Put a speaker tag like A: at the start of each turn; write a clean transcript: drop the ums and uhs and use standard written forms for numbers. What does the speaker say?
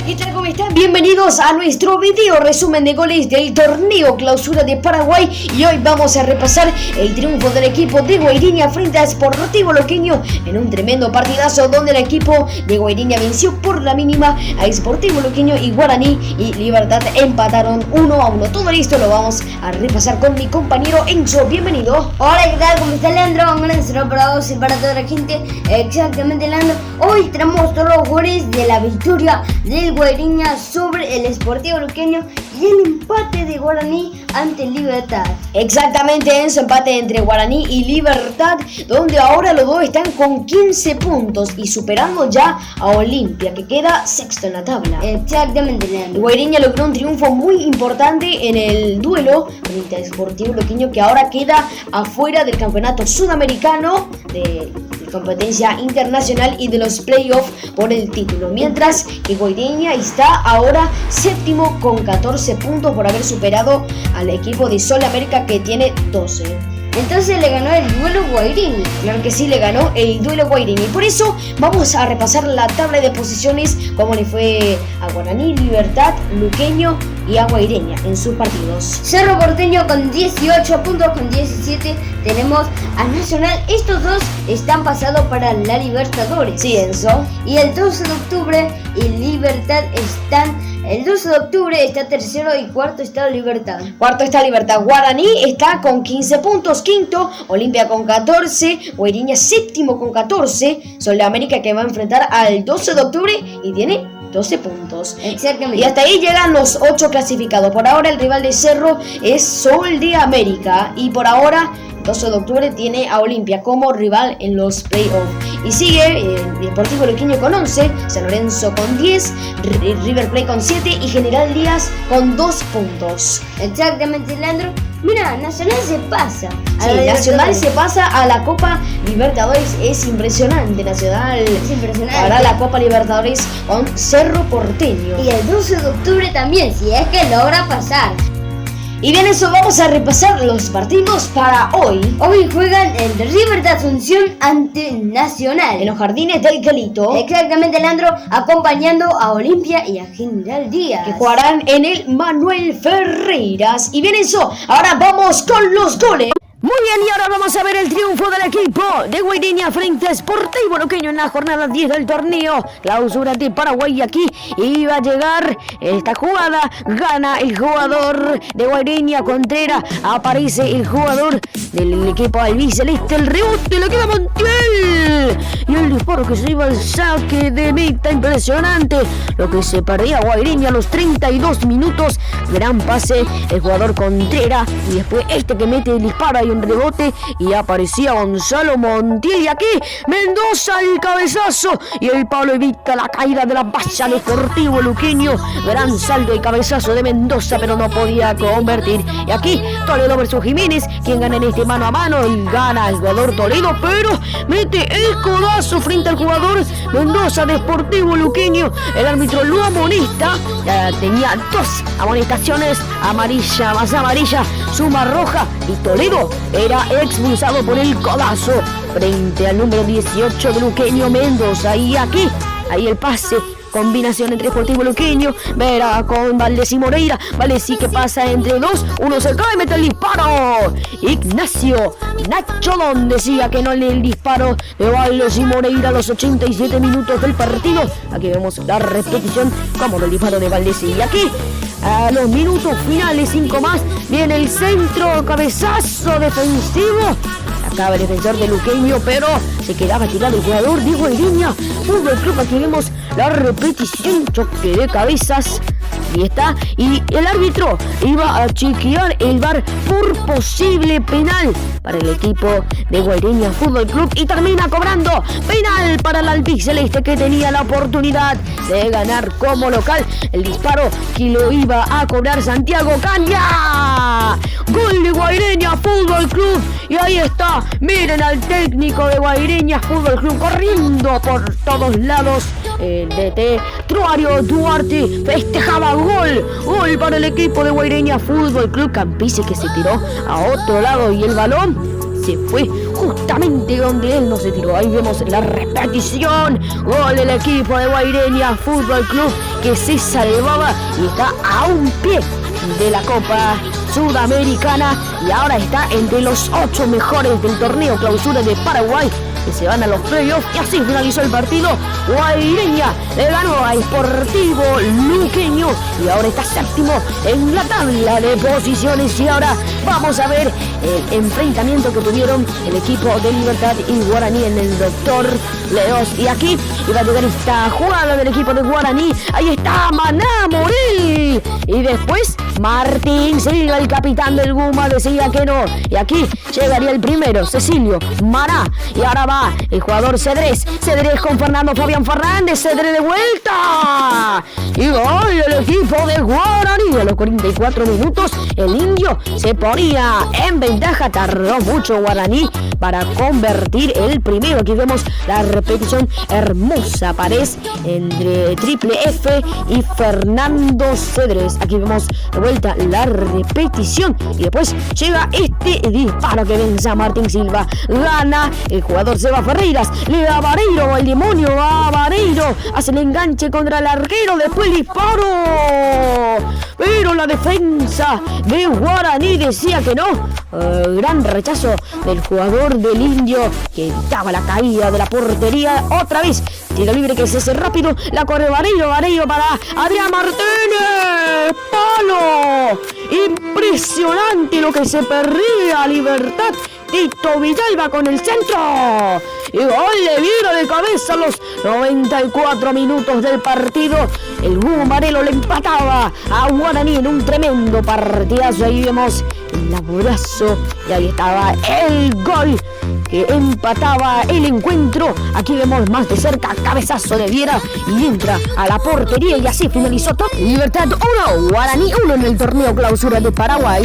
A: ¿Qué tal? ¿Cómo están? Bienvenidos a nuestro video resumen de goles del torneo clausura de Paraguay. Y hoy vamos a repasar el triunfo del equipo de Guairiña frente a Sportivo Luqueño en un tremendo partidazo donde el equipo de Guairiña venció por la mínima a Sportivo Luqueño y Guaraní y Libertad empataron 1-1. Todo esto lo vamos a repasar con mi compañero Enzo. Bienvenido.
B: Hola, ¿qué tal? ¿Cómo está Leandro? Un gran saludo para vos y para toda la gente. Exactamente, Leandro. Hoy traemos todos los goles de la victoria del Guairiña sobre el Sportivo Luqueño y el empate de Guaraní ante Libertad.
A: Exactamente, Enzo, empate entre Guaraní y Libertad, donde ahora los dos están con 15 puntos y superando ya a Olimpia, que queda sexto en la tabla.
B: Exactamente, Leandro.
A: Guairiña logró un triunfo muy importante en el duelo frente a Sportivo Luqueño, que ahora queda afuera del campeonato sudamericano de competencia internacional y de los playoffs por el título, mientras que Guairiña está ahora séptimo con 14 puntos por haber superado al equipo de Sol América, que tiene 12.
B: Entonces le ganó el duelo Guairiña.
A: Claro que sí, le ganó el duelo Guairiña. Y por eso vamos a repasar la tabla de posiciones, como le fue a Guaraní, Libertad, Luqueño y a Guairiña en sus partidos.
B: Cerro Porteño con 18 puntos, con 17 tenemos a Nacional. Estos dos están pasados para la Libertadores.
A: Sí, Enzo.
B: Y el 12 de octubre y Libertad están... El 12 de octubre está tercero y cuarto está Libertad.
A: Cuarto está Libertad. Guaraní está con 15 puntos. Quinto, Olimpia con 14. Guairiña séptimo con 14. Sol de América, que va a enfrentar al 12 de octubre y tiene 12 puntos.
B: Exactamente.
A: Y hasta ahí llegan los 8 clasificados. Por ahora el rival de Cerro es Sol de América. Y por ahora 12 de octubre tiene a Olimpia como rival en los playoffs. Y sigue Deportivo Luqueño con 11, San Lorenzo con 10, River Plate con 7 y General Díaz con 2 puntos.
B: Exactamente, Leandro. Mira, Nacional se pasa.
A: Sí, Nacional se pasa a la Copa Libertadores. Es impresionante, Nacional.
B: Es impresionante.
A: Para la Copa Libertadores con Cerro Porteño.
B: Y el 12 de octubre también, si es que logra pasar.
A: Y bien, eso, vamos a repasar los partidos para hoy.
B: Hoy juegan el River de Asunción ante Nacional
A: en los Jardines del Calito.
B: Exactamente, Leandro, acompañando a Olimpia y a General Díaz,
A: que jugarán en el Manuel Ferreiras. Y bien, eso, ahora vamos con los goles. Muy bien, y ahora vamos a ver el triunfo del equipo de Guairiña frente a Sportivo Luqueño en la jornada 10 del torneo clausura de Paraguay. Aquí iba a llegar esta jugada, gana el jugador de Guairiña, Contreras, aparece el jugador del equipo albiceleste, el rebote le queda a Montiel y el disparo que se iba al saque de meta, impresionante lo que se perdía Guairiña a los 32 minutos, gran pase el jugador Contreras y después este que mete el disparo y un rebote y aparecía Gonzalo Montiel y aquí Mendoza el cabezazo y el palo evita la caída de la valla de Sportivo Luqueño, gran salto y cabezazo de Mendoza pero no podía convertir y aquí Toledo versus Jiménez, quien gana en este mano a mano y gana el jugador Toledo pero mete el codazo frente al jugador Mendoza de Sportivo Luqueño, el árbitro lo amonesta, tenía 2 amonestaciones, amarilla más amarilla, suma roja y Toledo era expulsado por el codazo frente al número 18 de Luqueño, Mendoza. Y aquí, ahí el pase, combinación entre Sportivo Luqueño, Vera con Valdés y Moreira, Valdés sí que pasa entre dos, uno se cae, mete el disparo, Ignacio Nacho Don decía que no en el disparo de Valdés y Moreira a los 87 minutos del partido. Aquí vemos la repetición como del disparo de Valdés y aquí a los minutos finales, 5 más, viene el centro, cabezazo defensivo. Acaba el defensor de Luqueño, pero se quedaba tirado el jugador de Guairiña Fútbol Club. Aquí vemos la repetición, choque de cabezas. Y está, y el árbitro iba a chequear el VAR por posible penal para el equipo de Guairiña Fútbol Club y termina cobrando penal para el albiceleste, que tenía la oportunidad de ganar como local. El disparo que lo iba a cobrar Santiago Caña, gol de Guairiña Fútbol Club. Y ahí está, miren al técnico de Guairiña Fútbol Club corriendo por todos lados. El DT Truario Duarte festejaba gol para el equipo de Guairiña Fútbol Club. Campise que se tiró a otro lado y el balón se fue justamente donde él no se tiró. Ahí vemos la repetición. Gol del equipo de Guaireña Fútbol Club, que se salvaba y está a un pie de la Copa Sudamericana y ahora está entre los 8 mejores del torneo Clausura de Paraguay, que se van a los playoffs. Y así finalizó el partido. Guaireña le ganó a Sportivo Luqueño y ahora está séptimo en la tabla de posiciones. Y ahora vamos a ver el enfrentamiento que tuvieron el equipo de Libertad y Guaraní en el Doctor Leos. Y aquí iba a llegar esta jugada del equipo de Guaraní. Ahí está Maná Morel. Y después Martín Silva, el capitán del Guma, decía que no. Y aquí llegaría el primero, Cecilio Maná. Y ahora va el jugador Cedrés. Cedrés con Fernando Fabián Fernández. Cedrés de vuelta. Y gol del equipo de Guaraní. A los 44 minutos el Indio se ponía en ventaja. Tardó mucho Guaraní para convertir el primero. Aquí vemos la repetición hermosa. Parece entre Triple F y Fernando Cedrés. Aquí vemos de vuelta la repetición. Y después llega este disparo que vence a Martín Silva. Gana el jugador Seba Ferreiras. Le da a Vareiro, el demonio va a Vareiro. Hace el enganche contra el arquero. Después el disparo. Pero la defensa de Guaraní decía que no. Gran rechazo del jugador del Indio, que evitaba la caída de la portería. Otra vez tiro libre que se hace rápido. La corre Vareiro. Vareiro para Adrián Martínez. ¡Palo! Impresionante lo que se perdía Libertad. Tito Villalba con el centro. Y gol de Viro de cabeza a los 94 minutos del partido. El Hugo Marelo le empataba a Guaraní en un tremendo partidazo. Ahí vemos el laborazo. Y ahí estaba el gol que empataba el encuentro. Aquí vemos más de cerca cabezazo de Viera y entra a la portería. Y así finalizó todo. Libertad 1, Guaraní 1 en el torneo Clausura de Paraguay.